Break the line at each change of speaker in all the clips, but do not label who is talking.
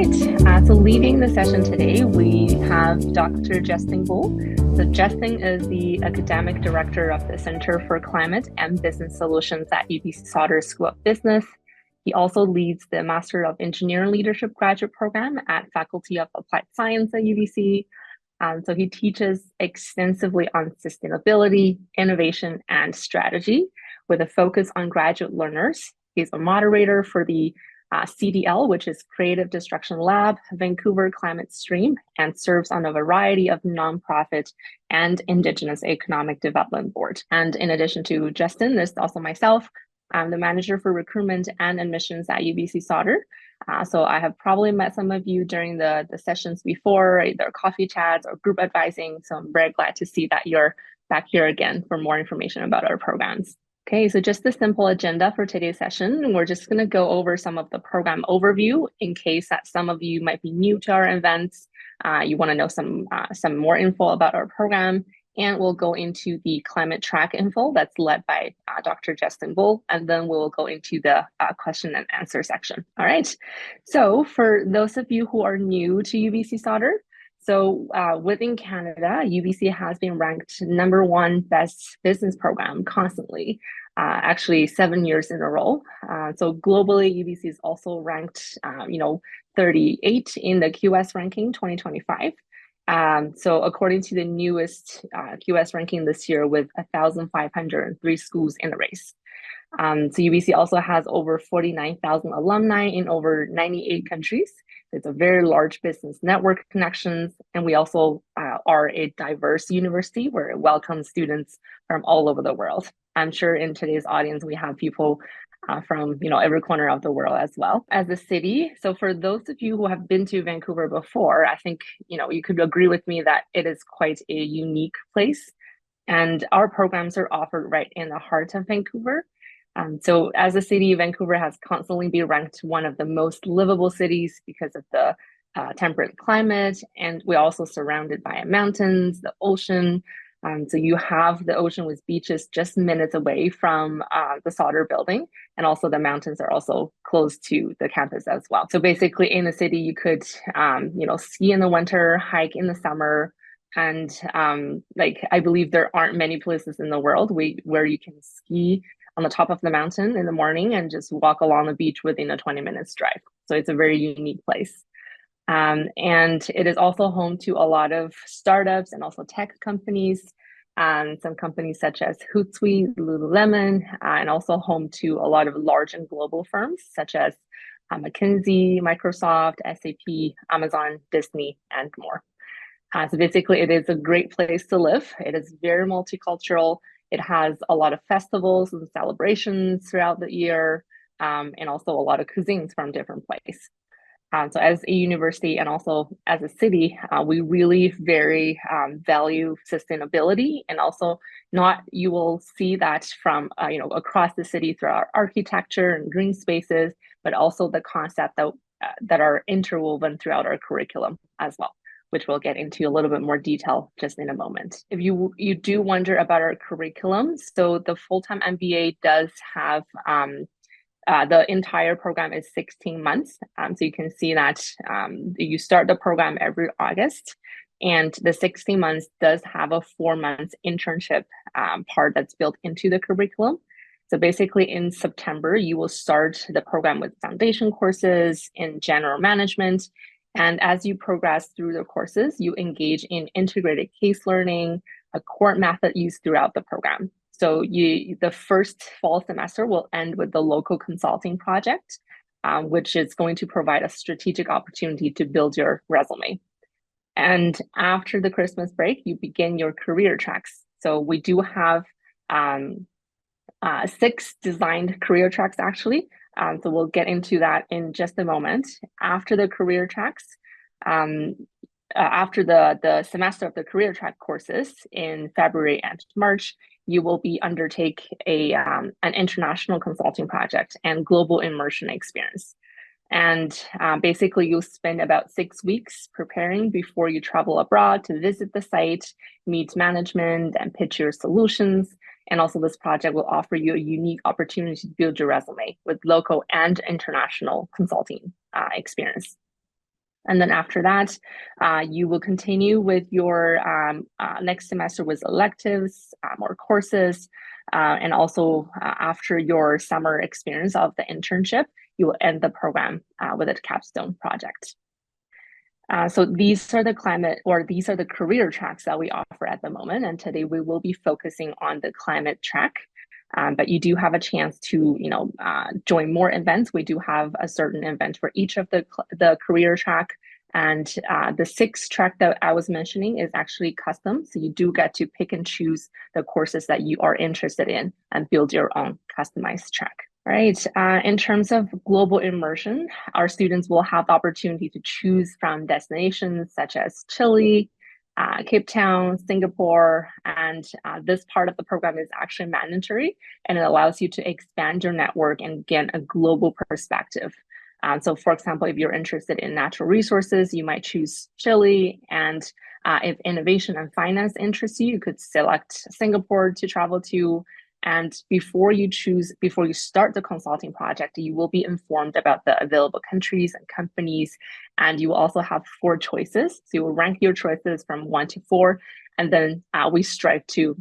right, so leading the session today, we have Dr. Justin Gould. So Justin is the Academic Director of the Center for Climate and Business Solutions at UBC Sauder School of Business. He also leads the Master of Engineering Leadership graduate program at Faculty of Applied Science at UBC. So he teaches extensively on sustainability, innovation, and strategy with a focus on graduate learners. He's a moderator for the CDL, which is Creative Destruction Lab, Vancouver Climate Stream, and serves on a variety of nonprofit and Indigenous Economic Development board. And in addition to Justin, there's also myself. I'm the manager for recruitment and admissions at UBC Sauder. So I have probably met some of you during the sessions before, either coffee chats or group advising. So I'm very glad to see that you're back here again for more information about our programs. Okay, so just the simple agenda for today's session. We're just going to go over some of the program overview in case that some of you might be new to our events. You want to know some more info about our program, and we'll go into the climate track info that's led by Dr. Justin Bull, and then we'll go into the question and answer section. All right, so for those of you who are new to UBC Sauder, so within Canada, UBC has been ranked #1 best business program constantly, actually 7 years in a row. So globally, UBC is also ranked, 38 in the QS ranking 2025. So according to the newest QS ranking this year with 1,503 schools in the race. So UBC also has over 49,000 alumni in over 98 countries. It's a very large business network connections, and we also are a diverse university where it welcomes students from all over the world. I'm sure in today's audience, we have people from every corner of the world as well. As a city, so for those of you who have been to Vancouver before, I think you could agree with me that it is quite a unique place, and our programs are offered right in the heart of Vancouver. So as a city, Vancouver has constantly been ranked one of the most livable cities because of the temperate climate, and we're also surrounded by mountains, the ocean. So you have the ocean with beaches just minutes away from the Sauder building, and also the mountains are also close to the campus as well. So basically in the city, you could ski in the winter, hike in the summer, and I believe there aren't many places in the world where you can ski on the top of the mountain in the morning and just walk along the beach within a 20 minutes drive. So it's a very unique place. And it is also home to a lot of startups and also tech companies, some companies such as Hootsuite, Lululemon, and also home to a lot of large and global firms such as McKinsey, Microsoft, SAP, Amazon, Disney, and more. So basically, it is a great place to live. It is very multicultural. It has a lot of festivals and celebrations throughout the year, and also a lot of cuisines from different places. So as a university and also as a city, we really very value sustainability, and also you will see that from across the city through our architecture and green spaces, but also the concept that are interwoven throughout our curriculum as well, which we'll get into a little bit more detail just in a moment. If you do wonder about our curriculum, so the full-time MBA does have the entire program is 16 months. So you can see that you start the program every August, and the 16 months does have a 4 months internship part that's built into the curriculum. So basically in September, you will start the program with foundation courses in general management. And as you progress through the courses, you engage in integrated case learning, a core method used throughout the program. So the first fall semester will end with the local consulting project, which is going to provide a strategic opportunity to build your resume. And after the Christmas break, you begin your career tracks. So we do have 6 designed career tracks actually. So we'll get into that in just a moment. After the career tracks, after the semester of the career track courses in February and March, you will undertake an international consulting project and global immersion experience. And basically, you'll spend about 6 weeks preparing before you travel abroad to visit the site, meet management, and pitch your solutions. And also, this project will offer you a unique opportunity to build your resume with local and international consulting experience. And then after that, you will continue with your next semester with electives or courses. And also after your summer experience of the internship, you will end the program with a capstone project. So these are the career tracks that we offer at the moment. And today we will be focusing on the climate track. But you do have a chance to, join more events. We do have a certain event for each of the career track. And the sixth track that I was mentioning is actually custom. So you do get to pick and choose the courses that you are interested in and build your own customized track. All right. In terms of global immersion, our students will have the opportunity to choose from destinations such as Chile, Cape Town, Singapore, and this part of the program is actually mandatory, and it allows you to expand your network and gain a global perspective. So for example, if you're interested in natural resources, you might choose Chile, and if innovation and finance interests you, you could select Singapore to travel to. And before you start the consulting project, you will be informed about the available countries and companies, and you will also have 4 choices. So you will rank your choices from 1 to 4, and then we strive to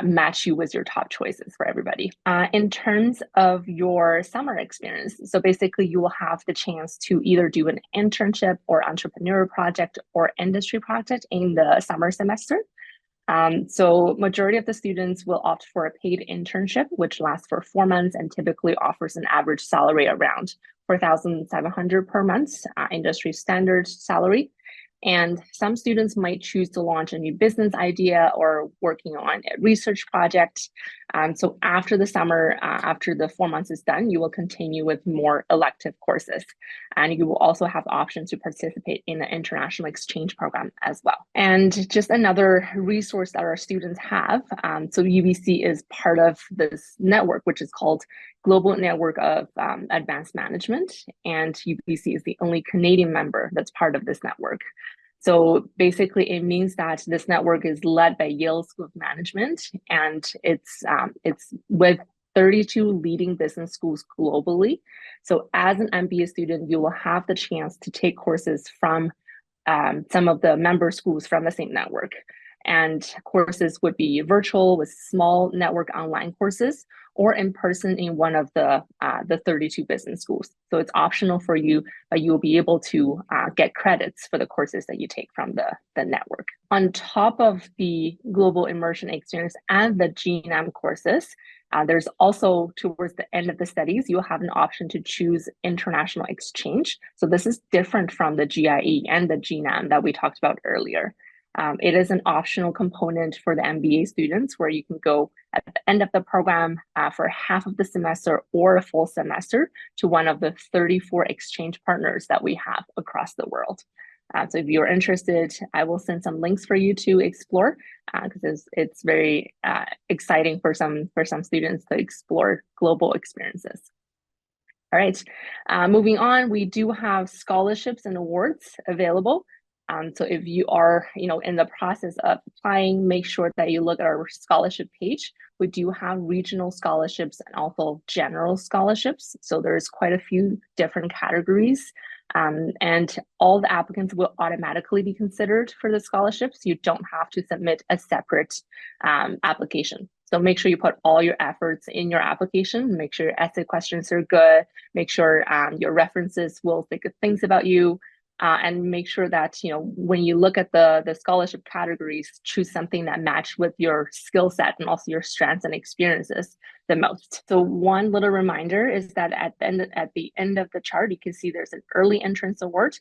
match you with your top choices for everybody. In terms of your summer experience, so basically you will have the chance to either do an internship or entrepreneur project or industry project in the summer semester. So majority of the students will opt for a paid internship, which lasts for 4 months and typically offers an average salary around 4,700 per month, industry standard salary. And some students might choose to launch a new business idea or working on a research project. So after the summer, after the 4 months is done, you will continue with more elective courses. And you will also have the option to participate in the international exchange program as well. And just another resource that our students have. So UBC is part of this network, which is called Global Network of Advanced Management. And UBC is the only Canadian member that's part of this network. So basically, it means that this network is led by Yale School of Management, and it's with 32 leading business schools globally. So as an MBA student, you will have the chance to take courses from some of the member schools from the same network. And courses would be virtual with small network online courses, or in person in one of the 32 business schools. So it's optional for you, but you will be able to get credits for the courses that you take from the network. On top of the global immersion experience and the GNAM courses, there's also, towards the end of the studies, you'll have an option to choose international exchange. So this is different from the GIE and the GNAM that we talked about earlier. It is an optional component for the MBA students where you can go at the end of the program for half of the semester or a full semester to one of the 34 exchange partners that we have across the world. So if you're interested, I will send some links for you to explore because it's very exciting for some students to explore global experiences. All right, moving on, we do have scholarships and awards available. So if you are, in the process of applying, make sure that you look at our scholarship page. We do have regional scholarships and also general scholarships. So there's quite a few different categories. And all the applicants will automatically be considered for the scholarships. You don't have to submit a separate application. So make sure you put all your efforts in your application. Make sure your essay questions are good. Make sure your references will say good things about you. And make sure that, when you look at the scholarship categories, choose something that match with your skill set and also your strengths and experiences the most. So one little reminder is that at the end of the chart, you can see there's an early entrance award.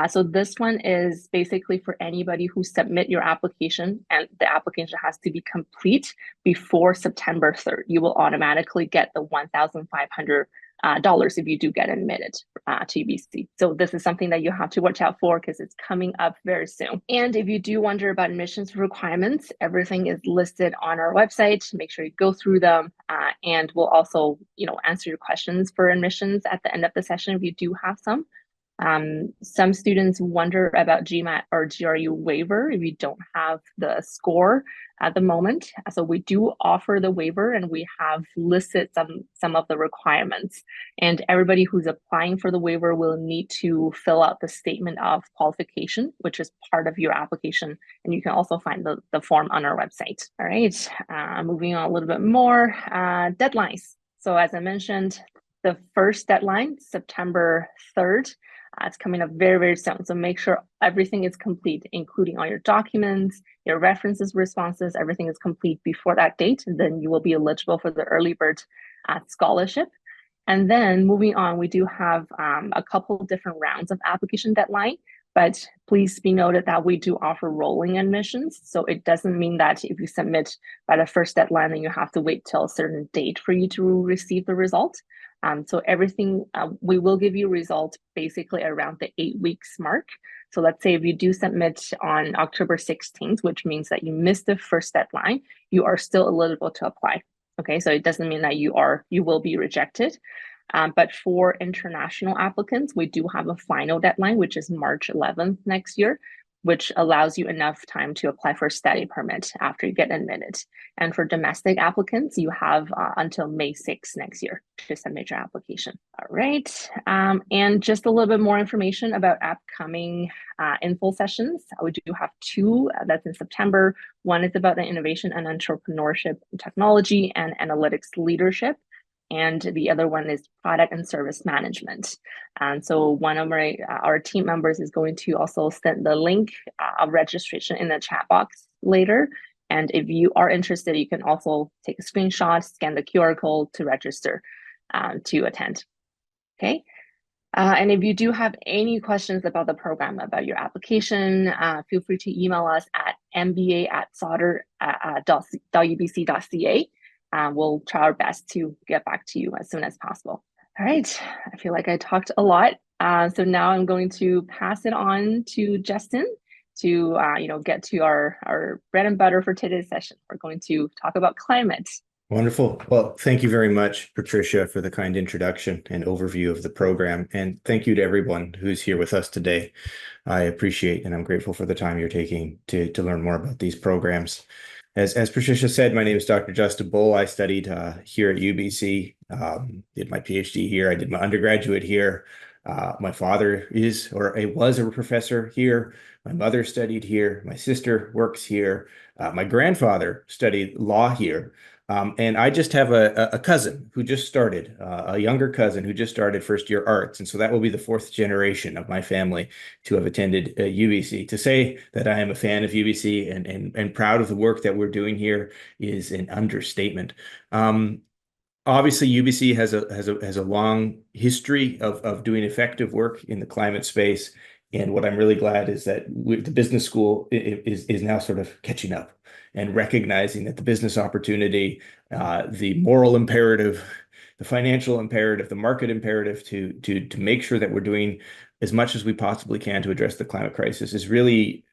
So this one is basically for anybody who submit your application, and the application has to be complete before September 3rd. You will automatically get the $1,500 if you do get admitted to UBC. So this is something that you have to watch out for because it's coming up very soon. And if you do wonder about admissions requirements, everything is listed on our website. Make sure you go through them, and we'll also, answer your questions for admissions at the end of the session if you do have some. Some students wonder about GMAT or GRU waiver if you don't have the score at the moment. So we do offer the waiver, and we have listed some of the requirements. And everybody who's applying for the waiver will need to fill out the statement of qualification, which is part of your application. And you can also find the form on our website. All right, moving on a little bit more, deadlines. So as I mentioned, the first deadline, September 3rd, it's coming up very, very soon. So make sure everything is complete, including all your documents, your references, responses, everything is complete before that date. And then you will be eligible for the early bird scholarship. And then moving on, we do have a couple of different rounds of application deadline, but please be noted that we do offer rolling admissions. So it doesn't mean that if you submit by the first deadline, then you have to wait till a certain date for you to receive the result. So everything, we will give you results basically around the 8 weeks mark. So let's say if you do submit on October 16th, which means that you missed the first deadline, you are still eligible to apply. Okay, so it doesn't mean that you will be rejected. But for international applicants, we do have a final deadline, which is March 11th next year, which allows you enough time to apply for a study permit after you get admitted. And for domestic applicants, you have until May 6th next year to submit your application. All right, and just a little bit more information about upcoming info sessions. We do have two that's in September. One is about the innovation and entrepreneurship technology and analytics leadership. And the other one is product and service management. And so one of our team members is going to also send the link of registration in the chat box later. And if you are interested, you can also take a screenshot, scan the QR code to register to attend. Okay. And if you do have any questions about the program, about your application, feel free to email us at mba@sauder.ubc.ca. We'll try our best to get back to you as soon as possible. All right, I feel like I talked a lot. So now I'm going to pass it on to Justin to get to our bread and butter for today's session. We're going to talk about climate.
Wonderful. Well, thank you very much, Patricia, for the kind introduction and overview of the program. And thank you to everyone who's here with us today. I appreciate and I'm grateful for the time you're taking to learn more about these programs. As Patricia said, my name is Dr. Justin Bull. I studied here at UBC, did my PhD here. I did my undergraduate here. My father was a professor here. My mother studied here. My sister works here. My grandfather studied law here. And I just have a cousin who just started, a younger cousin who just started first year arts. And so that will be the fourth generation of my family to have attended UBC. To say that I am a fan of UBC and proud of the work that we're doing here is an understatement. Obviously, UBC has a long history of doing effective work in the climate space. And what I'm really glad is that the business school is now sort of catching up and recognizing that the business opportunity, the moral imperative, the financial imperative, the market imperative to make sure that we're doing as much as we possibly can to address the climate crisis is really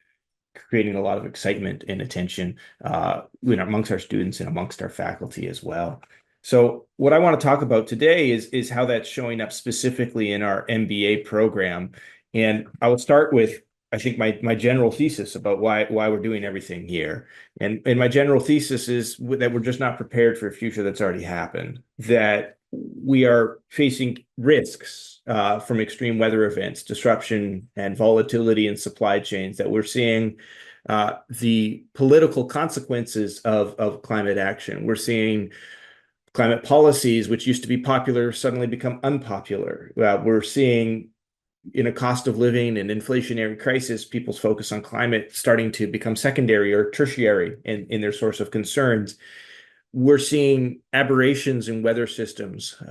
creating a lot of excitement and attention amongst our students and amongst our faculty as well. So what I want to talk about today is how that's showing up specifically in our MBA program. And I will start with, I think, my general thesis about why we're doing everything here. And my general thesis is that we're just not prepared for a future that's already happened, that we are facing risks from extreme weather events, disruption and volatility in supply chains, that we're seeing the political consequences of climate action. We're seeing climate policies, which used to be popular, suddenly become unpopular. We're seeing in a cost of living and inflationary crisis, people's focus on climate starting to become secondary or tertiary in their source of concerns. We're seeing aberrations in weather systems,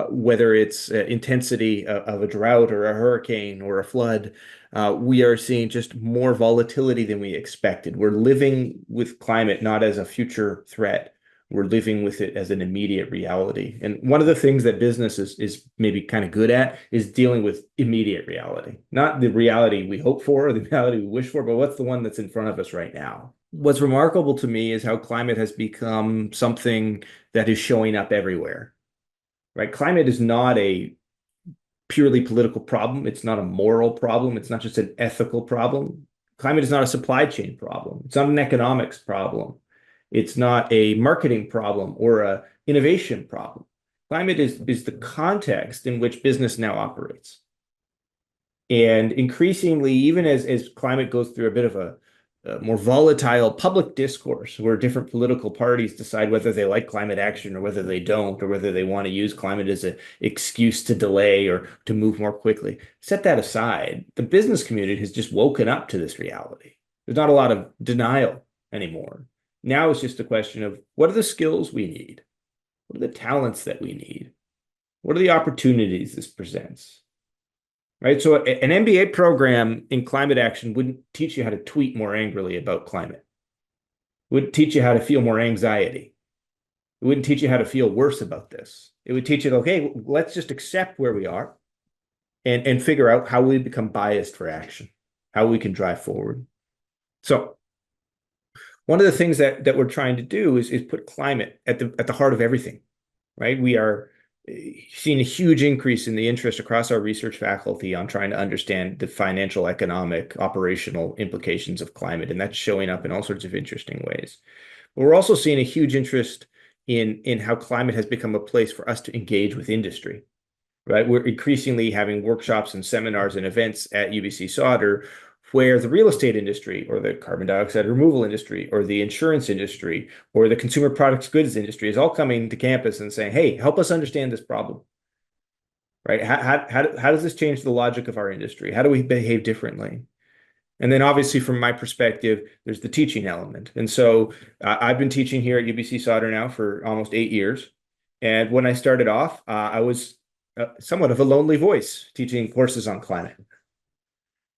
whether it's intensity of a drought or a hurricane or a flood. We are seeing just more volatility than we expected. We're living with climate not as a future threat. We're living with it as an immediate reality. And one of the things that business is maybe kind of good at is dealing with immediate reality, not the reality we hope for or the reality we wish for, but what's the one that's in front of us right now. What's remarkable to me is how climate has become something that is showing up everywhere, right? Climate is not a purely political problem. It's not a moral problem. It's not just an ethical problem. Climate is not a supply chain problem. It's not an economics problem. It's not a marketing problem or a innovation problem. Climate is the context in which business now operates. And increasingly, even as climate goes through a bit of a more volatile public discourse where different political parties decide whether they like climate action or whether they don't, or whether they want to use climate as an excuse to delay or to move more quickly. Set that aside. The business community has just woken up to this reality. There's not a lot of denial anymore. Now it's just a question of what are the skills we need? What are the talents that we need? What are the opportunities this presents? Right. So an MBA program in climate action wouldn't teach you how to tweet more angrily about climate. It wouldn't teach you how to feel more anxiety. It wouldn't teach you how to feel worse about this. It would teach you, okay, let's just accept where we are and figure out how we become biased for action, how we can drive forward. So one of the things that we're trying to do is put climate at the heart of everything, right? We are seen a huge increase in the interest across our research faculty on trying to understand the financial, economic, operational implications of climate, and that's showing up in all sorts of interesting ways. But we're also seeing a huge interest in how climate has become a place for us to engage with industry, right? We're increasingly having workshops and seminars and events at UBC Sauder where the real estate industry or the carbon dioxide removal industry or the insurance industry or the consumer products goods industry is all coming to campus and saying, hey, help us understand this problem, right? How does this change the logic of our industry? How do we behave differently? And then obviously from my perspective, there's the teaching element. And so I've been teaching here at UBC Sauder now for almost 8 years. And when I started off, I was somewhat of a lonely voice teaching courses on climate.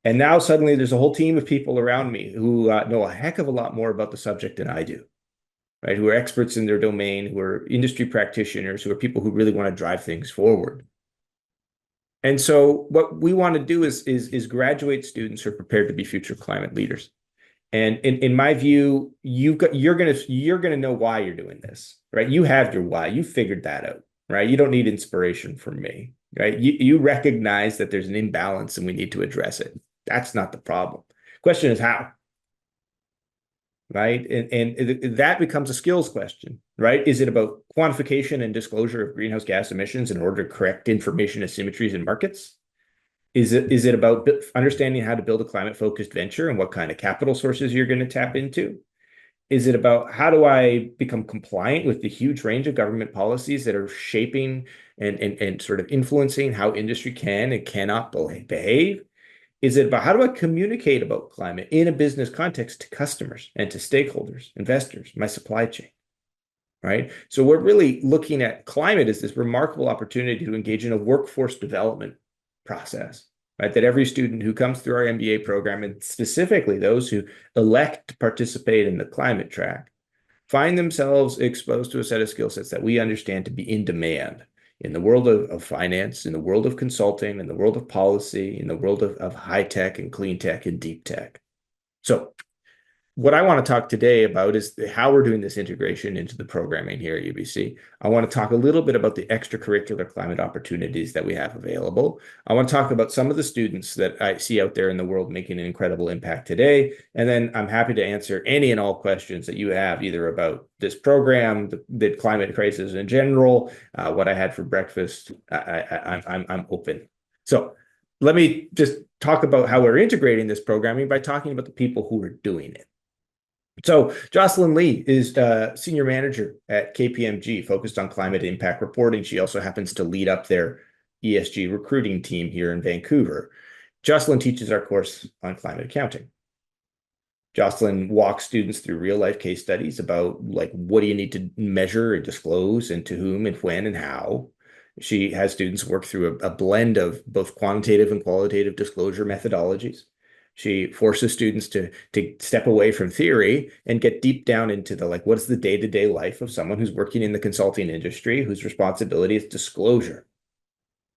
And now suddenly there's a whole team of people around me who know a heck of a lot more about the subject than I do, right? Who are experts in their domain, who are industry practitioners, who are people who really want to drive things forward. And so what we want to do is graduate students who are prepared to be future climate leaders. And in my view, you're gonna know why you're doing this, right? You have your why. You figured that out, right? You don't need inspiration from me, right? You recognize that there's an imbalance and we need to address it. That's not the problem. Question is how, right? And that becomes a skills question, right? Is it about quantification and disclosure of greenhouse gas emissions in order to correct information asymmetries in markets? Is it about understanding how to build a climate-focused venture and what kind of capital sources you're going to tap into? Is it about how do I become compliant with the huge range of government policies that are shaping and sort of influencing how industry can and cannot behave? Is it about how do I communicate about climate in a business context to customers and to stakeholders, investors, my supply chain, right? So we're really looking at climate as this remarkable opportunity to engage in a workforce development process, right? That every student who comes through our MBA program, and specifically those who elect to participate in the climate track, find themselves exposed to a set of skill sets that we understand to be in demand in the world of finance, in the world of consulting, in the world of policy, in the world of high tech and clean tech and deep tech. So what I want to talk today about is how we're doing this integration into the programming here at UBC. I want to talk a little bit about the extracurricular climate opportunities that we have available. I want to talk about some of the students that I see out there in the world making an incredible impact today. And then I'm happy to answer any and all questions that you have, either about this program, the climate crisis in general, what I had for breakfast. I'm open. So let me just talk about how we're integrating this programming by talking about the people who are doing it. So Jocelyn Lee is senior manager at KPMG, focused on climate impact reporting. She also happens to lead up their ESG recruiting team here in Vancouver. Jocelyn teaches our course on climate accounting. Jocelyn walks students through real life case studies about like what do you need to measure and disclose and to whom and when and how. She has students work through a blend of both quantitative and qualitative disclosure methodologies. She forces students to step away from theory and get deep down into the like, what's the day-to-day life of someone who's working in the consulting industry, whose responsibility is disclosure,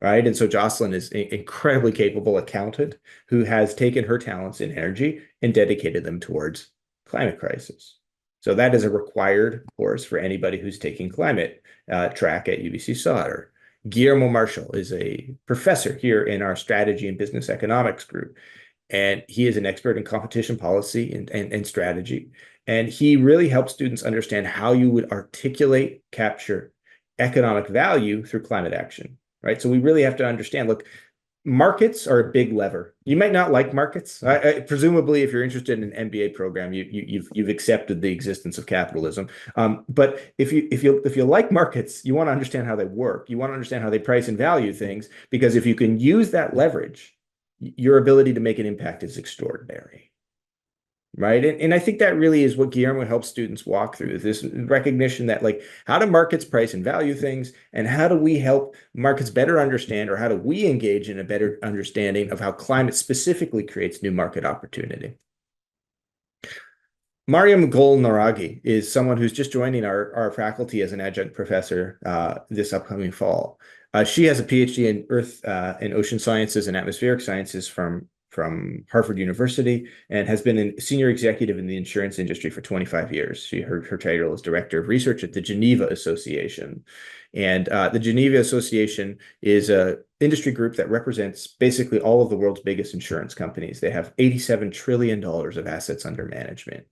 right? And so Jocelyn is an incredibly capable accountant who has taken her talents and energy and dedicated them towards climate crisis. So that is a required course for anybody who's taking climate track at UBC Sauder. Guillermo Marshall is a professor here in our strategy and business economics group. And he is an expert in competition policy and strategy. And he really helps students understand how you would articulate, capture economic value through climate action, right? So we really have to understand, look, markets are a big lever. You might not like markets. Presumably, if you're interested in an MBA program, you've accepted the existence of capitalism. But if you like markets, you want to understand how they work. You want to understand how they price and value things, because if you can use that leverage, your ability to make an impact is extraordinary. Right. And I think that really is what Guillermo helps students walk through, is this recognition that, like, how do markets price and value things, and how do we help markets better understand, or how do we engage in a better understanding of how climate specifically creates new market opportunity. Mariam Gol-Naragi is someone who's just joining our faculty as an adjunct professor this upcoming fall. She has a PhD in Earth and Ocean Sciences and Atmospheric Sciences from Harvard University, and has been a senior executive in the insurance industry for 25 years. Her title is Director of Research at the Geneva Association. And the Geneva Association is an industry group that represents basically all of the world's biggest insurance companies. They have $87 trillion of assets under management.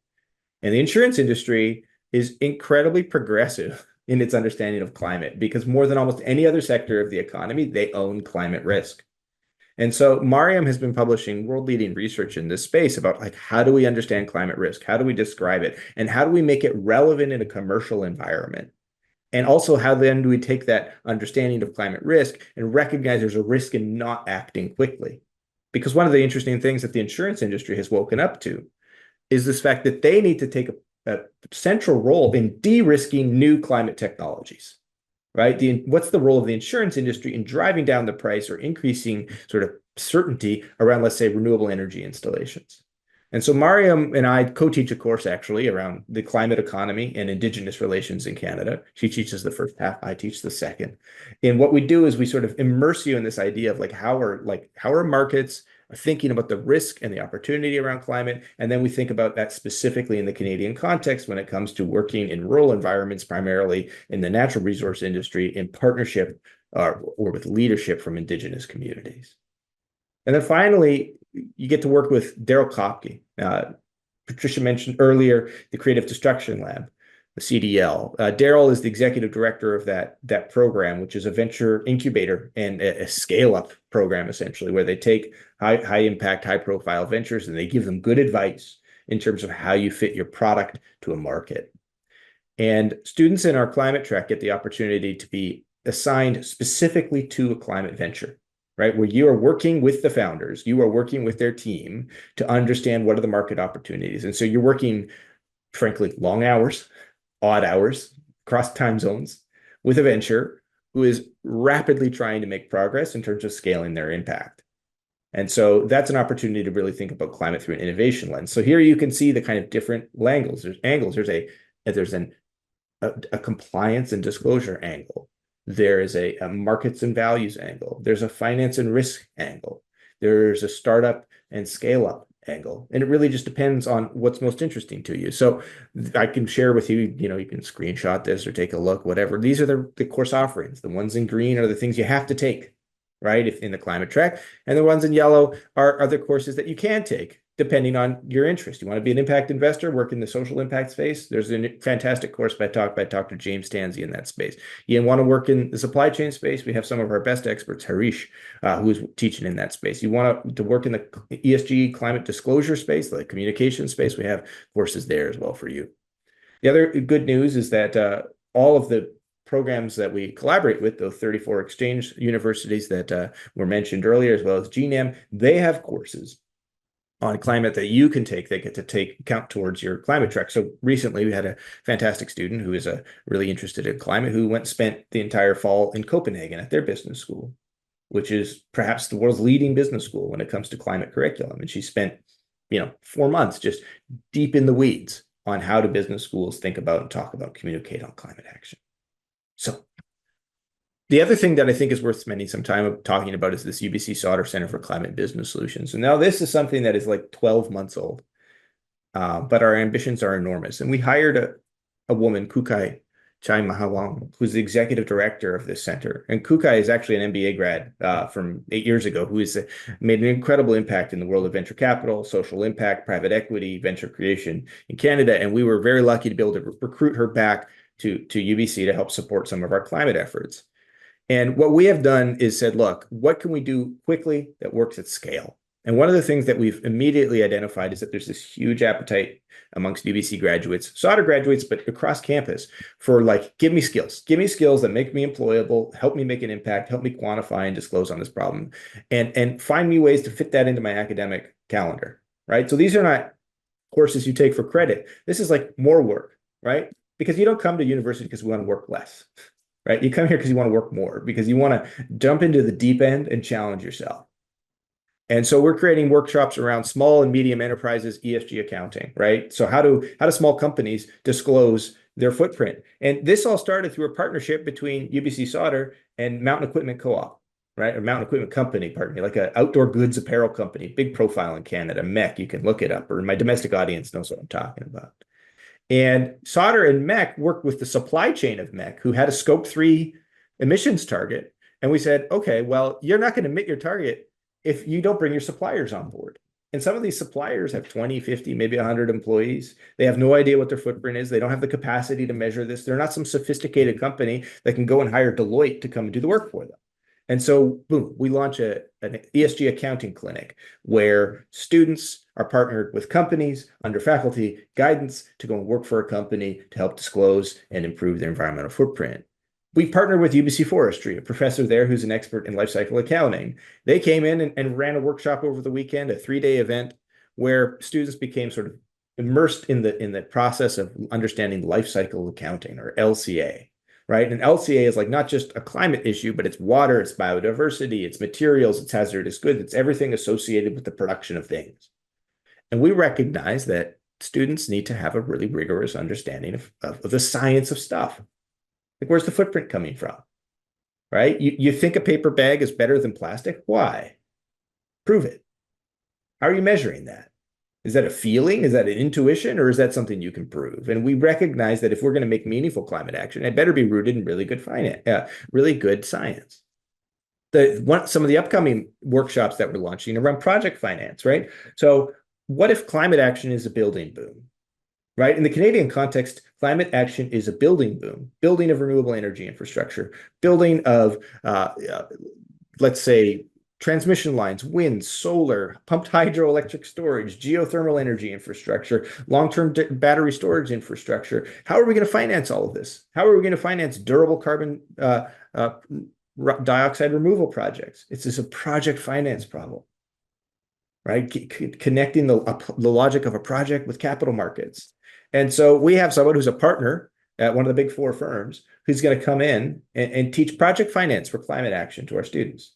And the insurance industry is incredibly progressive in its understanding of climate, because more than almost any other sector of the economy, they own climate risk. And so Mariam has been publishing world-leading research in this space about, like, how do we understand climate risk? How do we describe it? And how do we make it relevant in a commercial environment? And also, how then do we take that understanding of climate risk and recognize there's a risk in not acting quickly? Because one of the interesting things that the insurance industry has woken up to is this fact that they need to take a central role in de-risking new climate technologies. Right? What's the role of the insurance industry in driving down the price or increasing sort of certainty around, let's say, renewable energy installations? And so Mariam and I co-teach a course actually around the climate economy and Indigenous relations in Canada. She teaches the first half, I teach the second. And what we do is we sort of immerse you in this idea of, like, how are markets thinking about the risk and the opportunity around climate. And then we think about that specifically in the Canadian context when it comes to working in rural environments, primarily in the natural resource industry, in partnership or with leadership from Indigenous communities. And then finally, you get to work with Daryl Kopke. Patricia mentioned earlier the Creative Destruction Lab, the CDL. Daryl is the executive director of that program, which is a venture incubator and a scale-up program, essentially, where they take high impact, high profile ventures and they give them good advice in terms of how you fit your product to a market. And students in our climate track get the opportunity to be assigned specifically to a climate venture, right? Where you are working with the founders, you are working with their team to understand what are the market opportunities. And so you're working, frankly, long hours, odd hours, across time zones with a venture who is rapidly trying to make progress in terms of scaling their impact. And so that's an opportunity to really think about climate through an innovation lens. So here you can see the kind of different angles. There's a compliance and disclosure angle. There is a markets and values angle. There's a finance and risk angle. There's a startup and scale up angle. And it really just depends on what's most interesting to you. So I can share with you, you can screenshot this or take a look, whatever. These are the course offerings. The ones in green are the things you have to take, right? If in the climate track, and the ones in yellow are other courses that you can take depending on your interest. You want to be an impact investor, work in the social impact space. There's a fantastic course by Dr. James Tansey in that space. You want to work in the supply chain space. We have some of our best experts, Harish, who is teaching in that space. You want to work in the ESG climate disclosure space, the communication space. We have courses there as well for you. The other good news is that all of the programs that we collaborate with, those 34 exchange universities that were mentioned earlier, as well as GNAM, they have courses on climate that you can take, they get to count towards your climate track. So recently we had a fantastic student who is really interested in climate, who spent the entire fall in Copenhagen at their business school, which is perhaps the world's leading business school when it comes to climate curriculum. And she spent, 4 months just deep in the weeds on how do business schools think about and talk about, communicate on climate action. So the other thing that I think is worth spending some time talking about is this UBC Sauder Center for Climate Business Solutions. And now this is something that is like 12 months old, but our ambitions are enormous. And we hired a woman, Kukai Chai Mahawang, who's the executive director of this center. And Kukai is actually an MBA grad from 8 years ago, who has made an incredible impact in the world of venture capital, social impact, private equity, venture creation in Canada. And we were very lucky to be able to recruit her back to UBC to help support some of our climate efforts. And what we have done is said, look, what can we do quickly that works at scale? And one of the things that we've immediately identified is that there's this huge appetite amongst UBC graduates, Sauder graduates, but across campus for like, give me skills that make me employable, help me make an impact, help me quantify and disclose on this problem, and find me ways to fit that into my academic calendar, right? So these are not courses you take for credit. This is like more work, right? Because you don't come to university because we want to work less, right? You come here because you want to work more, because you want to jump into the deep end and challenge yourself. And so we're creating workshops around small and medium enterprises, ESG accounting, right? So how do small companies disclose their footprint? And this all started through a partnership between UBC Sauder and Mountain Equipment Co-op, right? Or Mountain Equipment Company, pardon me, like an outdoor goods apparel company, big profile in Canada, MEC, you can look it up, or my domestic audience knows what I'm talking about. And Sauder and MEC worked with the supply chain of MEC, who had a scope 3 emissions target. And we said, okay, well, you're not going to meet your target if you don't bring your suppliers on board. And some of these suppliers have 20, 50, maybe 100 employees. They have no idea what their footprint is. They don't have the capacity to measure this. They're not some sophisticated company that can go and hire Deloitte to come and do the work for them. And so, boom, we launch an ESG accounting clinic where students are partnered with companies under faculty guidance to go and work for a company to help disclose and improve their environmental footprint. We partnered with UBC Forestry, a professor there who's an expert in life cycle accounting. They came in and ran a workshop over the weekend, a 3-day event where students became sort of immersed in the process of understanding life cycle accounting, or LCA, right? And LCA is like not just a climate issue, but it's water, it's biodiversity, it's materials, it's hazardous goods, it's everything associated with the production of things. And we recognize that students need to have a really rigorous understanding of the science of stuff. Like, where's the footprint coming from, right? You think a paper bag is better than plastic? Why? Prove it. How are you measuring that? Is that a feeling? Is that an intuition? Or is that something you can prove? And we recognize that if we're going to make meaningful climate action, it better be rooted in really good really good science. Some of the upcoming workshops that we're launching around project finance, right? So what if climate action is a building boom? Right? In the Canadian context, climate action is a building boom, building of renewable energy infrastructure, building of, let's say, transmission lines, wind, solar, pumped hydroelectric storage, geothermal energy infrastructure, long-term battery storage infrastructure. How are we going to finance all of this? How are we going to finance durable carbon dioxide removal projects? It's just a project finance problem, right? Connecting the logic of a project with capital markets. And so we have someone who's a partner at one of the big 4 firms who's going to come in and teach project finance for climate action to our students.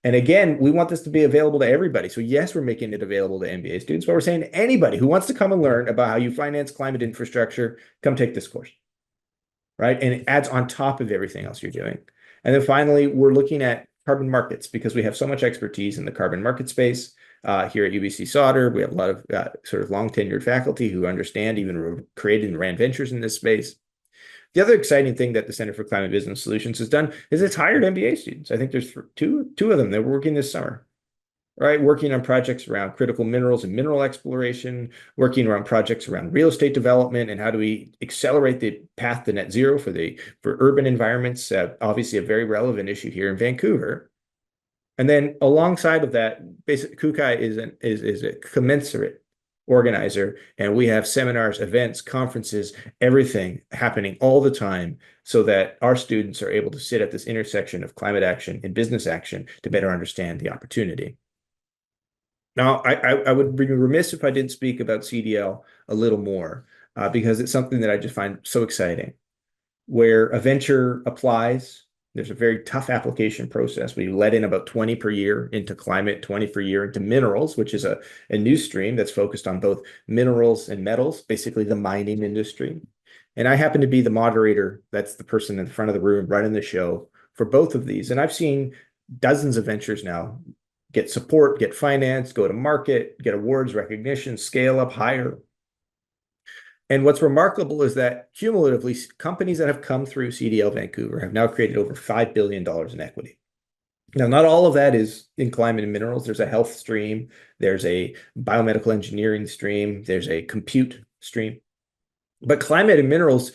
And again, we want this to be available to everybody. So yes, we're making it available to MBA students, but we're saying to anybody who wants to come and learn about how you finance climate infrastructure, come take this course, right? And it adds on top of everything else you're doing. And then finally, we're looking at carbon markets because we have so much expertise in the carbon market space. Here at UBC Sauder, we have a lot of sort of long tenured faculty who understand, even created and ran ventures in this space. The other exciting thing that the Center for Climate Business Solutions has done is it's hired MBA students. I think there's two of them that were working this summer, right? Working on projects around critical minerals and mineral exploration, working around projects around real estate development and how do we accelerate the path to net zero for urban environments, obviously a very relevant issue here in Vancouver. And then alongside of that, basically, Kukai is a commensurate organizer, and we have seminars, events, conferences, everything happening all the time so that our students are able to sit at this intersection of climate action and business action to better understand the opportunity. Now, I would be remiss if I didn't speak about CDL a little more because it's something that I just find so exciting. Where a venture applies, there's a very tough application process. We let in about 20 per year into climate, 20 per year into minerals, which is a new stream that's focused on both minerals and metals, basically the mining industry. And I happen to be the moderator. That's the person in the front of the room running the show for both of these. And I've seen dozens of ventures now get support, get finance, go to market, get awards, recognition, scale up, hire. And what's remarkable is that cumulatively, companies that have come through CDL Vancouver have now created over $5 billion in equity. Now, not all of that is in climate and minerals. There's a health stream, there's a biomedical engineering stream, there's a compute stream. But climate and minerals,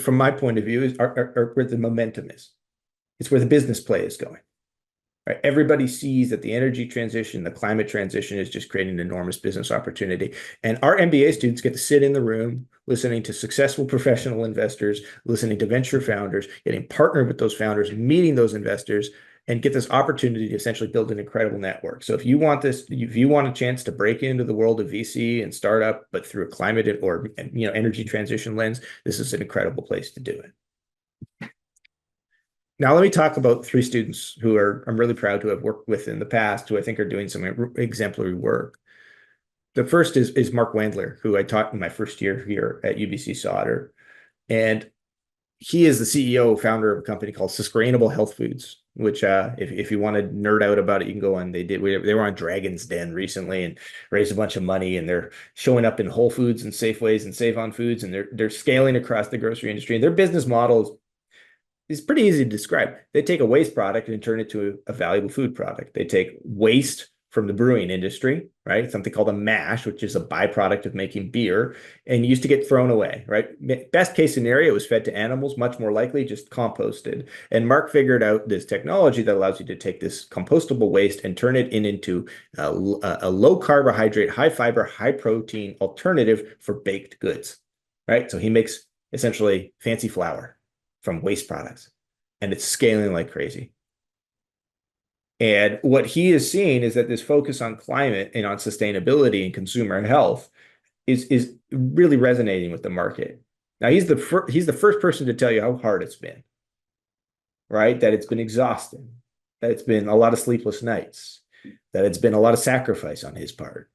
from my point of view, are where the momentum is. It's where the business play is going. Right? Everybody sees that the energy transition, the climate transition is just creating an enormous business opportunity. And our MBA students get to sit in the room listening to successful professional investors, listening to venture founders, getting partnered with those founders, meeting those investors, and get this opportunity to essentially build an incredible network. So if you want a chance to break into the world of VC and startup, but through a climate or energy transition lens, this is an incredible place to do it. Now, let me talk about three students who I'm really proud to have worked with in the past, who I think are doing some exemplary work. The first is Mark Wandler, who I taught in my first year here at UBC Sauder. And he is the CEO, founder of a company called Sustainable Health Foods, which if you want to nerd out about it, you can go on. They were on Dragon's Den recently and raised a bunch of money, and they're showing up in Whole Foods and Safeways and Save On Foods, and they're scaling across the grocery industry. And their business model is pretty easy to describe. They take a waste product and turn it to a valuable food product. They take waste from the brewing industry, right? Something called a mash, which is a byproduct of making beer, and used to get thrown away, right? Best case scenario, it was fed to animals, much more likely just composted. And Mark figured out this technology that allows you to take this compostable waste and turn it into a low carbohydrate, high fiber, high protein alternative for baked goods, right? So he makes essentially fancy flour from waste products, and it's scaling like crazy. And what he is seeing is that this focus on climate and on sustainability and consumer health is really resonating with the market. Now, he's the first person to tell you how hard it's been, right? That it's been exhausting, that it's been a lot of sleepless nights, that it's been a lot of sacrifice on his part.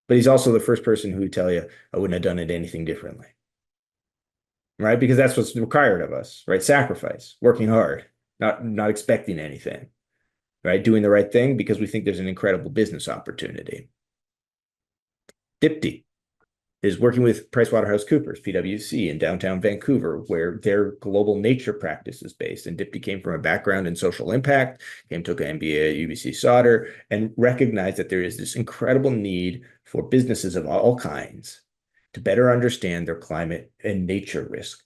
But he's also the first person who would tell you, I wouldn't have done it anything differently. Right? Because that's what's required of us, right? Sacrifice, working hard, not expecting anything, right? Doing the right thing because we think there's an incredible business opportunity. Dipti is working with PricewaterhouseCoopers, PwC, in downtown Vancouver, where their global nature practice is based. And Dipti came from a background in social impact, took an MBA at UBC Sauder, and recognized that there is this incredible need for businesses of all kinds to better understand their climate and nature risk,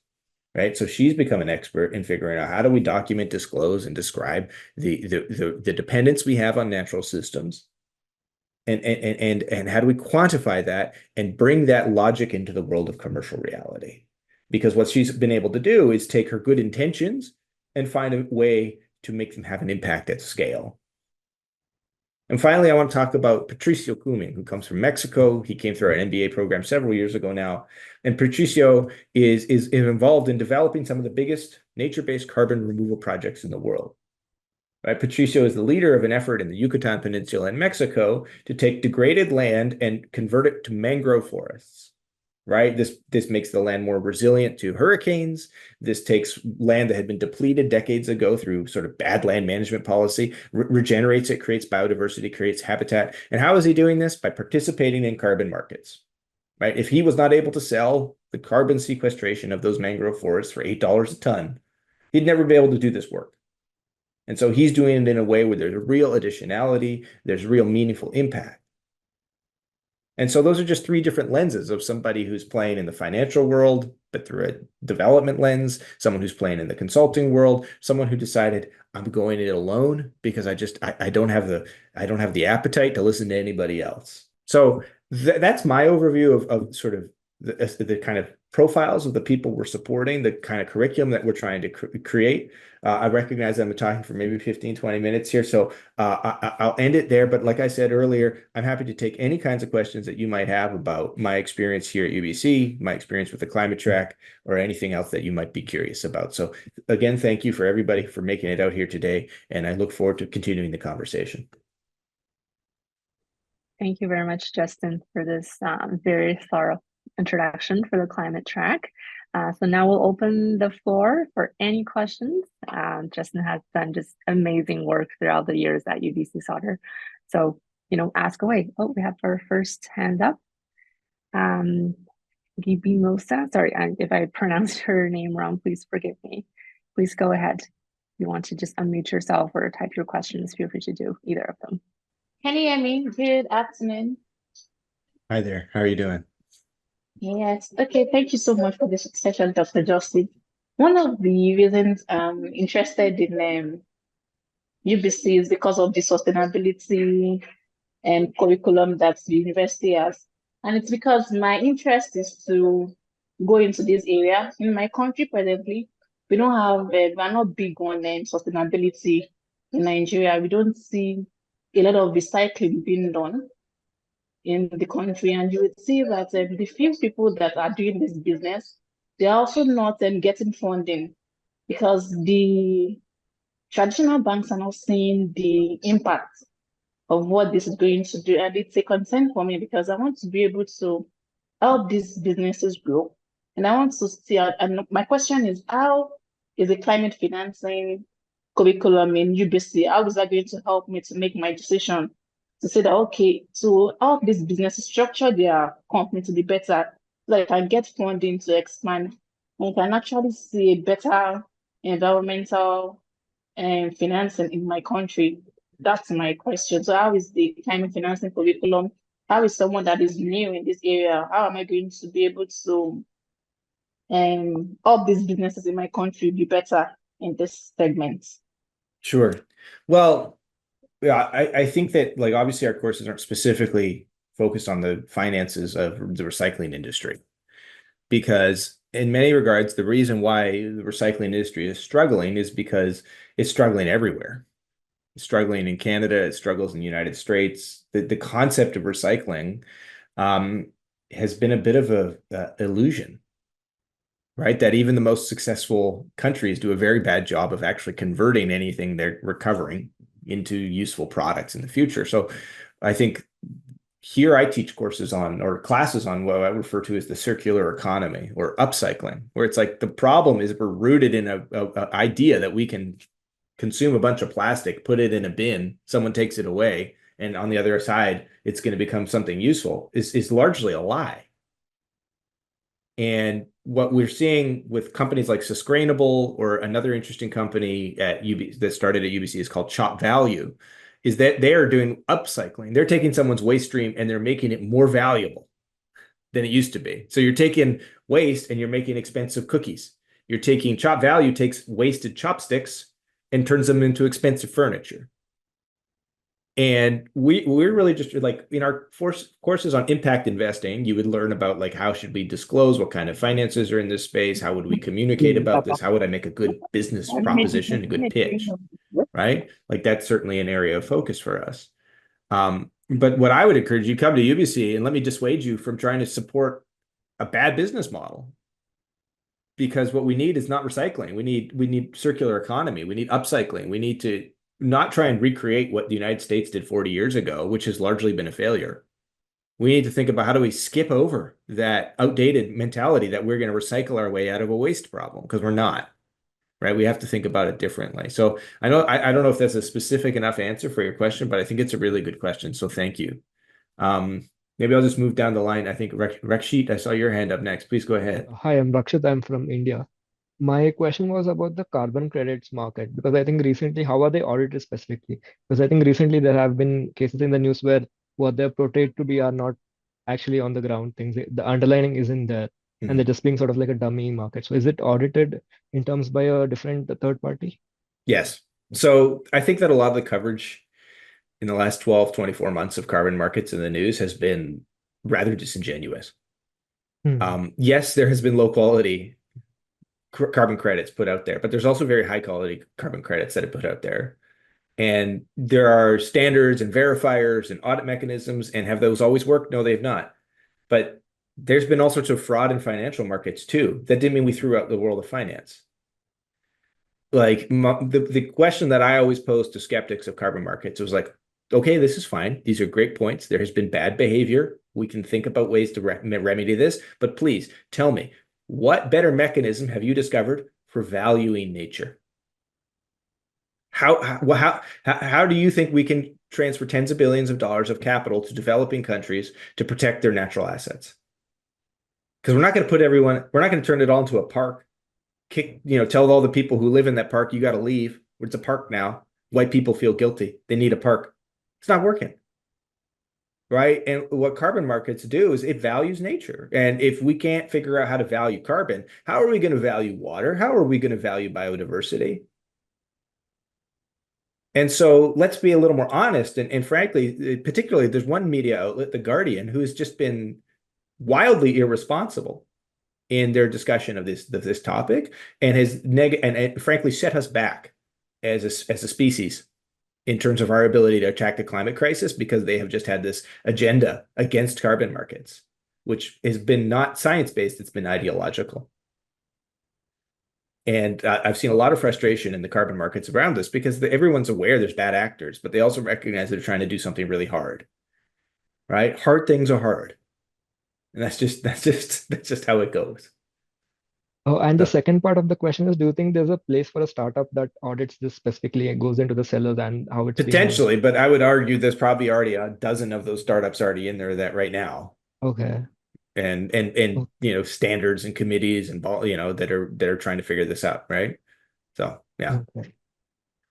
right? So she's become an expert in figuring out how do we document, disclose, and describe the dependence we have on natural systems, and how do we quantify that and bring that logic into the world of commercial reality? Because what she's been able to do is take her good intentions and find a way to make them have an impact at scale. And finally, I want to talk about Patricio Cumming, who comes from Mexico. He came through our MBA program several years ago now. And Patricio is involved in developing some of the biggest nature-based carbon removal projects in the world. Right? Patricio is the leader of an effort in the Yucatan Peninsula in Mexico to take degraded land and convert it to mangrove forests. Right? This makes the land more resilient to hurricanes. This takes land that had been depleted decades ago through sort of bad land management policy, regenerates it, creates biodiversity, creates habitat. And how is he doing this? By participating in carbon markets. Right? If he was not able to sell the carbon sequestration of those mangrove forests for $8 a ton, he'd never be able to do this work. And so he's doing it in a way where there's a real additionality, there's real meaningful impact. And so those are just three different lenses of somebody who's playing in the financial world, but through a development lens, someone who's playing in the consulting world, someone who decided I'm going it alone because I don't have the appetite to listen to anybody else. So that's my overview of sort of the kind of profiles of the people we're supporting, the kind of curriculum that we're trying to create. I recognize I'm talking for maybe 15, 20 minutes here, so I'll end it there. But like I said earlier, I'm happy to take any kinds of questions that you might have about my experience here at UBC, my experience with the climate track, or anything else that you might be curious about. So again, thank you for everybody for making it out here today, and I look forward to continuing the conversation.
Thank you very much, Justin, for this very thorough introduction for the climate track. So now we'll open the floor for any questions. Justin has done just amazing work throughout the years at UBC Sauder. So, ask away. Oh, we have our first hand up. Gibimosa. Sorry, if I pronounced her name wrong, please forgive me. Please go ahead. If you want to just unmute yourself or type your questions, feel free to do either of them.
Can you hear me? Good afternoon.
Hi there. How are you doing?
Yes. Okay. Thank you so much for this session, Dr. Justin. One of the reasons I'm interested in UBC is because of the sustainability and curriculum that the university has. And it's because my interest is to go into this area. In my country presently, we don't have, we are not big on sustainability in Nigeria. We don't see a lot of recycling being done in the country, and you would see that the few people that are doing this business, they are also not getting funding because the traditional banks are not seeing the impact of what this is going to do. And it's a concern for me because I want to be able to help these businesses grow. And I want to see, and my question is, how is the climate financing curriculum in UBC, how is that going to help me to make my decision to say that, okay, to help these businesses structure their company to be better, so that I can get funding to expand and can actually see a better environmental and financing in my country? That's my question. So how is the climate financing curriculum? How is someone that is new in this area? How am I going to be able to help these businesses in my country be better in this segment?
Sure. Well, yeah, I think that like obviously our courses aren't specifically focused on the finances of the recycling industry, because in many regards, the reason why the recycling industry is struggling is because it's struggling everywhere. It's struggling in Canada, it struggles in the United States. The concept of recycling has been a bit of a illusion, right? That even the most successful countries do a very bad job of actually converting anything they're recovering into useful products in the future. So I think here I teach courses on, or classes on, what I refer to as the circular economy or upcycling, where it's like the problem is we're rooted in a idea that we can consume a bunch of plastic, put it in a bin, someone takes it away, and on the other side, it's going to become something useful, is largely a lie. And what we're seeing with companies like Sustainable, or another interesting company at UBC that started at UBC is called Chop Value, is that they are doing upcycling. They're taking someone's waste stream and they're making it more valuable than it used to be. So you're taking waste and you're making expensive cookies. You're taking Chop Value takes wasted chopsticks and turns them into expensive furniture. And we're really just like in our courses on impact investing, you would learn about like how should we disclose, what kind of finances are in this space, how would we communicate about this, how would I make a good business proposition, a good pitch, right? Like that's certainly an area of focus for us. But what I would encourage you, come to UBC and let me dissuade you from trying to support a bad business model. Because what we need is not recycling. We need circular economy. We need upcycling. We need to not try and recreate what the United States did 40 years ago, which has largely been a failure. We need to think about how do we skip over that outdated mentality that we're going to recycle our way out of a waste problem, because we're not, right? We have to think about it differently. So I don't know if that's a specific enough answer for your question, but I think it's a really good question. So thank you. Maybe I'll just move down the line. I think Rakshit, I saw your hand up next. Please go ahead.
Hi, I'm Rakshit. I'm from India. My question was about the carbon credits market because I think recently, how are they audited specifically? Because I think recently there have been cases in the news where what they're portrayed to be are not actually on the ground things. The underlining isn't there, and they're just being sort of like a dummy market. So is it audited in terms by a different third party?
Yes. So I think that a lot of the coverage in the last 12, 24 months of carbon markets in the news has been rather disingenuous. Yes, there has been low quality carbon credits put out there, but there's also very high quality carbon credits that are put out there. And there are standards and verifiers and audit mechanisms. And have those always worked? No, they've not. But there's been all sorts of fraud in financial markets too. That didn't mean we threw out the world of finance. Like the question that I always pose to skeptics of carbon markets was like, okay, this is fine. These are great points. There has been bad behavior. We can think about ways to remedy this. But please tell me, what better mechanism have you discovered for valuing nature? How do you think we can transfer tens of billions of dollars of capital to developing countries to protect their natural assets? Because we're not going to turn it all into a park. Tell all the people who live in that park, you got to leave. It's a park now. White people feel guilty. They need a park. It's not working. Right. And what carbon markets do is it values nature. And if we can't figure out how to value carbon, how are we going to value water? How are we going to value biodiversity? And so let's be a little more honest. And frankly, particularly, there's one media outlet, The Guardian, who has just been wildly irresponsible in their discussion of this topic and has and frankly set us back as a species in terms of our ability to attack the climate crisis, because they have just had this agenda against carbon markets, which has been not science-based, it's been ideological. And I've seen a lot of frustration in the carbon markets around this because everyone's aware there's bad actors, but they also recognize they're trying to do something really hard, right? Hard things are hard. And that's just how it goes.
Oh, and the
So,
second part of the question is, do you think there's a place for a startup that audits this specifically and goes into the cellars and how it's being managed?
potentially, but I would argue there's probably already a dozen of those startups already in there that right now.
Okay.
And
Oh,
standards and committees and that are trying to figure this out, right? So yeah.
okay.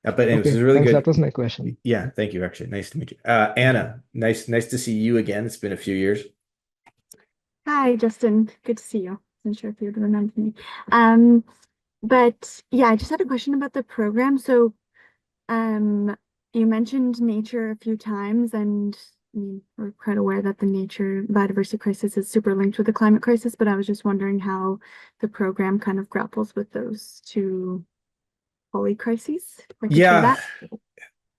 But anyways,
Okay.
this is really
Thanks.
good.
That was my question.
Yeah, thank you, actually. Nice to meet you.
Thank you.
Anna, nice to see you again. It's been a few years.
Hi, Justin. Good to see you. I'm not sure if you would remember me. Um, but yeah, I just had a question about the program. So, you mentioned nature a few times, and I mean, we're quite aware that the nature biodiversity crisis is super linked with the climate crisis, but I was just wondering how the program kind of grapples with those two poly crises. If I could share
Yeah.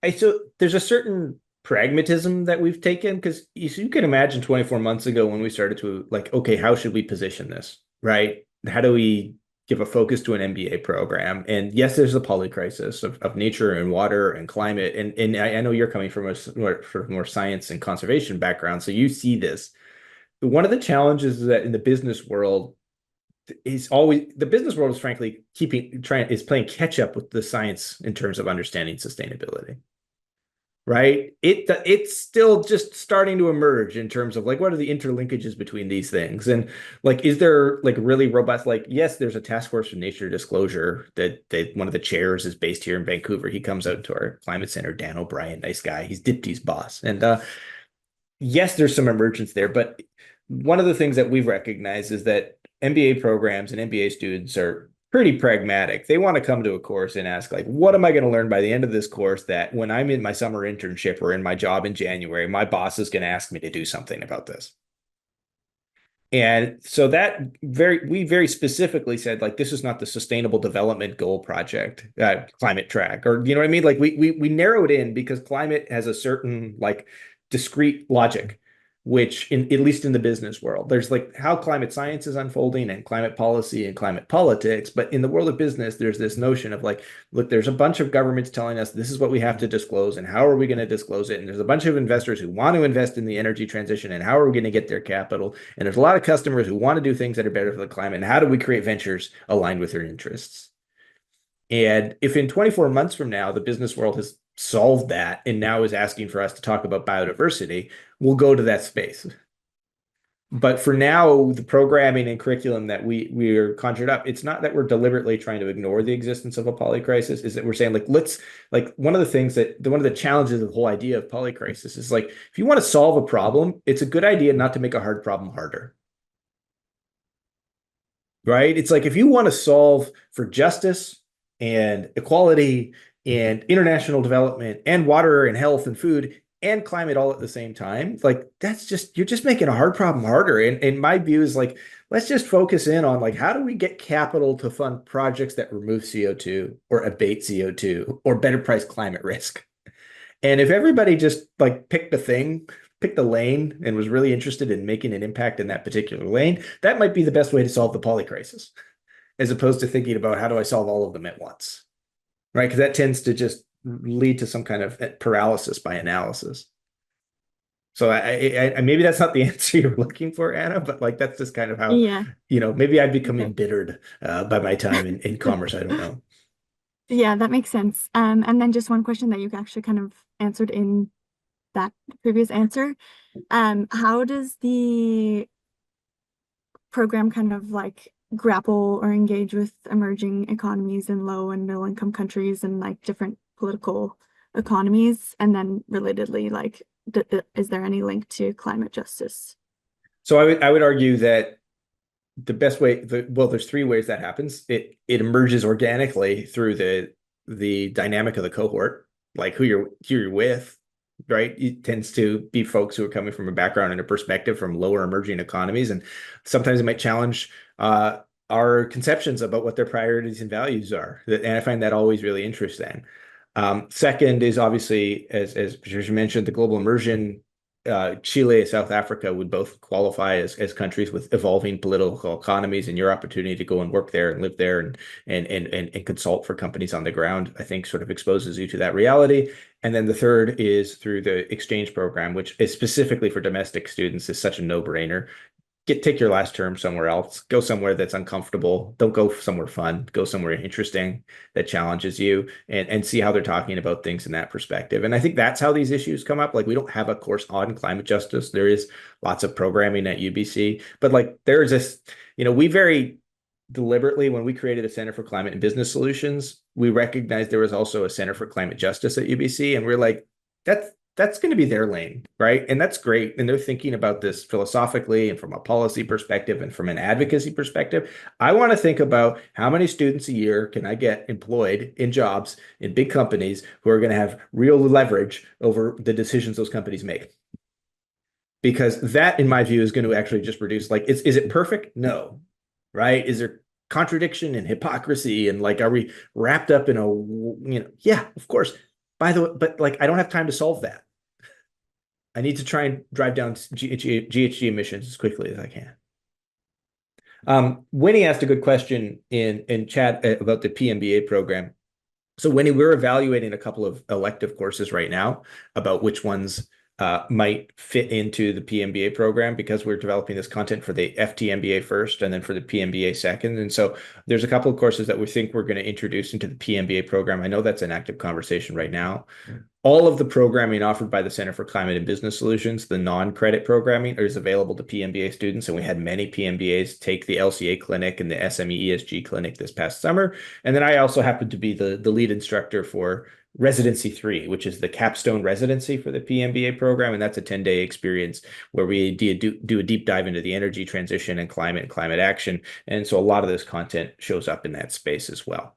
that.
So there's a certain pragmatism that we've taken, because you can imagine 24 months ago when we started to okay, how should we position this, right? How do we give a focus to an MBA program? And yes, there's a poly crisis of nature and water and climate. And I know you're coming from more science and conservation background, so you see this. But one of the challenges is that in the business world, the business world is frankly playing catch up with the science in terms of understanding sustainability, right? It's still just starting to emerge in terms of what are the interlinkages between these things, and is there really robust, yes, there's a task force for nature disclosure that one of the chairs is based here in Vancouver. He comes out to our climate center, Dan O'Brien, nice guy. He's Dipty's boss, and yes, there's some emergence there, but one of the things that we've recognized is that MBA programs and MBA students are pretty pragmatic. They want to come to a course and ask, what am I going to learn by the end of this course that when I'm in my summer internship or in my job in January, my boss is going to ask me to do something about this. And so we very specifically said, this is not the Sustainable Development Goal Project, climate track, or you know what I mean? We narrowed in because climate has a certain discrete logic, which at least in the business world, there's how climate science is unfolding and climate policy and climate politics. But in the world of business, there's this notion of look, there's a bunch of governments telling us this is what we have to disclose and how are we going to disclose it? And there's a bunch of investors who want to invest in the energy transition and how are we going to get their capital? And there's a lot of customers who want to do things that are better for the climate. And how do we create ventures aligned with their interests? And if in 24 months from now, the business world has solved that and now is asking for us to talk about biodiversity, we'll go to that space. But for now, the programming and curriculum that we are conjured up, it's not that we're deliberately trying to ignore the existence of a polycrisis, is that we're saying one of the things one of the challenges of the whole idea of polycrisis is if you want to solve a problem, it's a good idea not to make a hard problem harder. Right? It's if you want to solve for justice and equality and international development and water and health and food and climate all at the same time, you're just making a hard problem harder. And my view is let's just focus in on how do we get capital to fund projects that remove CO2 or abate CO2 or better price climate risk. And if everybody just picked the lane and was really interested in making an impact in that particular lane, that might be the best way to solve the poly crisis, as opposed to thinking about how do I solve all of them at once, right? Because that tends to just lead to some kind of paralysis by analysis. So I maybe that's not the answer you're looking for, Anna, but that's just kind of how,
Yeah.
Maybe I've become
Okay.
embittered by my time in commerce. I don't know.
Yeah, that makes sense. And then just one question that you actually kind of answered in that previous answer. How does the program kind of like grapple or engage with emerging economies in low and middle income countries and like different political economies? And then relatedly, like, is there any link to climate justice?
So I would argue that the best way, well, there's three ways that happens. It emerges organically through the dynamic of the cohort, like who you're with, right? It tends to be folks who are coming from a background and a perspective from lower emerging economies, and sometimes it might challenge our conceptions about what their priorities and values are. And I find that always really interesting. Second is obviously, as Patricia mentioned, the global immersion. Chile, South Africa would both qualify as countries with evolving political economies, and your opportunity to go and work there and live there and consult for companies on the ground, I think, sort of exposes you to that reality. And then the third is through the exchange program, which is specifically for domestic students, is such a no-brainer. Take your last term somewhere else. Go somewhere that's uncomfortable. Don't go somewhere fun. Go somewhere interesting that challenges you, and see how they're talking about things in that perspective. And I think that's how these issues come up. Like, we don't have a course on climate justice. There is lots of programming at UBC, but like there's this, we very deliberately, when we created a Center for Climate and Business Solutions, we recognized there was also a Center for Climate Justice at UBC, and we're like, that's going to be their lane, right? And that's great. And they're thinking about this philosophically and from a policy perspective and from an advocacy perspective. I want to think about how many students a year can I get employed in jobs in big companies who are going to have real leverage over the decisions those companies make. Because that, in my view, is going to actually just reduce, like, is it perfect? No, right? Is there contradiction and hypocrisy? And like, are we wrapped up in yeah, of course. By the way, but like, I don't have time to solve that. I need to try and drive down GHG emissions as quickly as I can. Winnie asked a good question in chat about the PMBA program. So Winnie, we're evaluating a couple of elective courses right now about which ones might fit into the PMBA program, because we're developing this content for the FT-MBA first and then for the PMBA second. And so there's a couple of courses that we think we're going to introduce into the PMBA program. I know that's an active conversation right now. All of the programming offered by the Center for Climate and Business Solutions, the non-credit programming, is available to PMBA students. And we had many PMBAs take the LCA clinic and the SME ESG clinic this past summer. And then I also happen to be the lead instructor for Residency 3, which is the capstone residency for the PMBA program. And that's a 10-day experience where we do a deep dive into the energy transition and climate action. And so a lot of this content shows up in that space as well.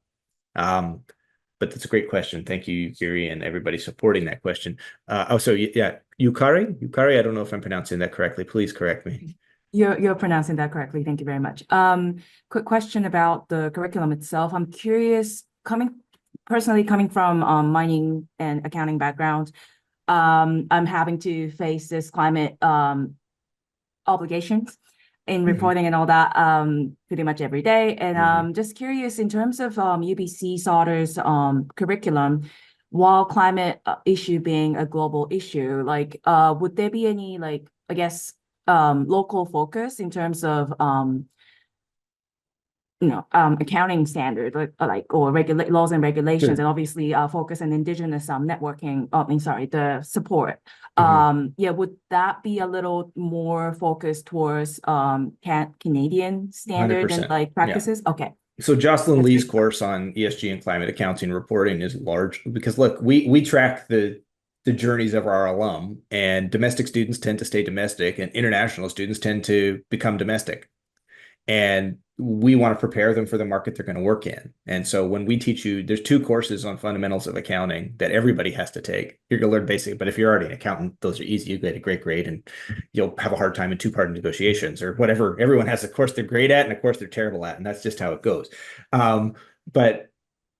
But that's a great question. Thank you, Yuri, and everybody supporting that question. Yeah, Yukari, I don't know if I'm pronouncing that correctly. Please correct me.
You're pronouncing that correctly. Thank you very much. Quick question about the curriculum itself. I'm curious, personally coming from mining and accounting background, I'm having to face this climate obligations in reporting and all that pretty much every day. And just curious, in terms of UBC Sauder's curriculum, while climate issue being a global issue, like would there be any, like, I guess, local focus in terms of accounting standard, or laws and regulations, and obviously focus on indigenous networking. The support. Would that be a little more focused towards Canadian standard
100%.
and like practices? Yeah. Okay.
So Jocelyn Lee's course on ESG and climate accounting reporting is large because, look, we track the journeys of our alum, and domestic students tend to stay domestic and international students tend to become domestic. And we want to prepare them for the market they're going to work in. And so when we teach you, there's 2 courses on fundamentals of accounting that everybody has to take. You're going to learn basic, but if you're already an accountant, those are easy. You get a great grade and you'll have a hard time in 2-part negotiations or whatever. Everyone has a course they're great at and a course they're terrible at. And that's just how it goes. But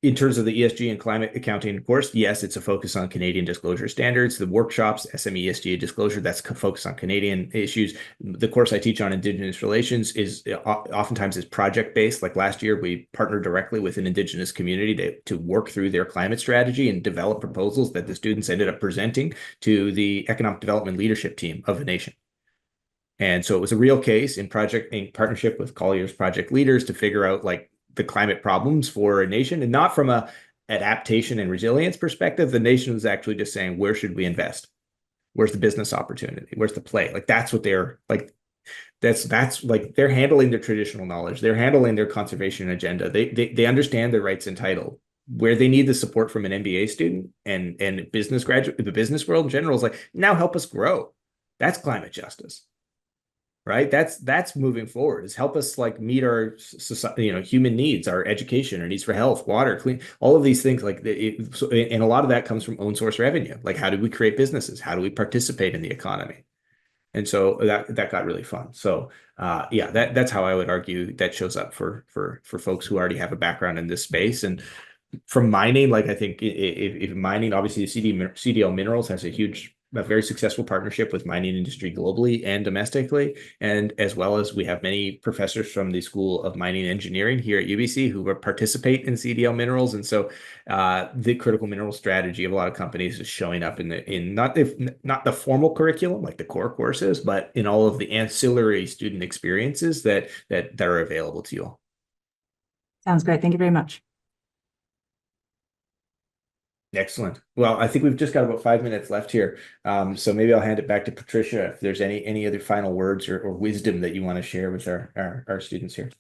in terms of the ESG and climate accounting course, yes, it's a focus on Canadian disclosure standards. The workshops, SME ESG disclosure, that's focused on Canadian issues. The course I teach on Indigenous relations is oftentimes project-based. Like last year, we partnered directly with an Indigenous community to work through their climate strategy and develop proposals that the students ended up presenting to the economic development leadership team of the nation. And so it was a real case in partnership with Collier's project leaders to figure out like the climate problems for a nation, and not from a adaptation and resilience perspective. The nation was actually just saying, where should we invest? Where's the business opportunity? Where's the play? Like that's what they're like. That's like they're handling their traditional knowledge. They're handling their conservation agenda. They understand their rights and title. Where they need the support from an MBA student and business graduate, the business world in general is like, now help us grow. That's climate justice, right? That's moving forward, is help us like meet our society, human needs, our education, our needs for health, water, clean, all of these things. Like and a lot of that comes from own source revenue. Like, how do we create businesses? How do we participate in the economy? And so that got really fun. So yeah, that's how I would argue that shows up for folks who already have a background in this space. And from mining, like I think if mining, obviously CDL Minerals has a very successful partnership with mining industry globally and domestically. And as well as we have many professors from the School of Mining Engineering here at UBC who participate in CDL Minerals. And so the critical mineral strategy of a lot of companies is showing up in not the formal curriculum, like the core courses, but in all of the ancillary student experiences that are available to you all.
Sounds great. Thank you very much.
Excellent. Well, I think we've just got about 5 minutes left here. So maybe I'll hand it back to Patricia if there's any other final words or wisdom that you want to share with our students here.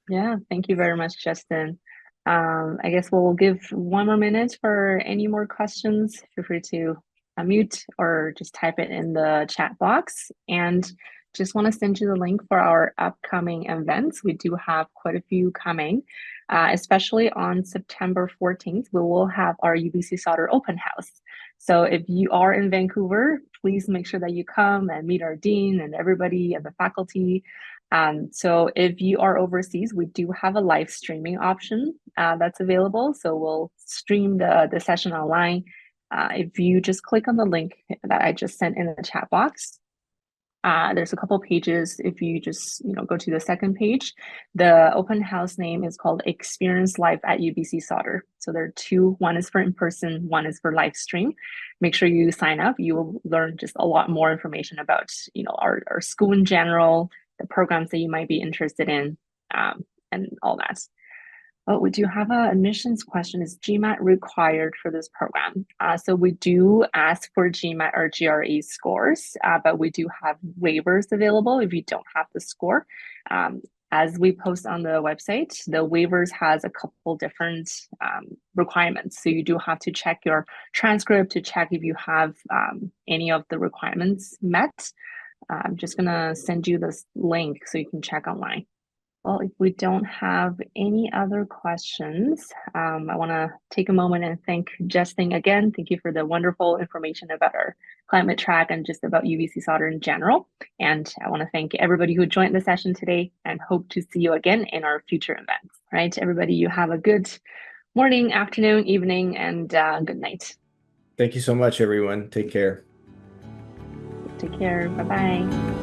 Yeah, thank you very much, Justin. I guess we'll give 1 more minute for any more questions. Feel free to unmute or just type it in the chat box. And just want to send you the link for our upcoming events. We do have quite a few coming. Especially on September 14th, we will have our UBC Sauder open house. So if you are in Vancouver, please make sure that you come and meet our dean and everybody and the faculty. So if you are overseas, we do have a live streaming option that's available. So we'll stream the session online. If you just click on the link that I just sent in the chat box, there's a couple pages. If you just go to the second page, the open house name is called Experience Life at UBC Sauder. So there are two. One is for in-person, one is for live stream. Make sure you sign up. You will learn just a lot more information about our school in general, the programs that you might be interested in, and all that. But we do have an admissions question. Is GMAT required for this program? So we do ask for GMAT or GRE scores, but we do have waivers available if you don't have the score. As we post on the website, the waivers has a couple different requirements. So you do have to check your transcript to check if you have any of the requirements met. I'm just gonna send you this link so you can check online. Well, if we don't have any other questions, I want to take a moment and thank Justin again. Thank you for the wonderful information about our climate track and just about UBC Sauder in general. And I want to thank everybody who joined the session today and hope to see you again in our future events. All right, everybody, you have a good morning, afternoon, evening, and good night.
Thank you so much, everyone. Take care.
Take care. Bye-bye.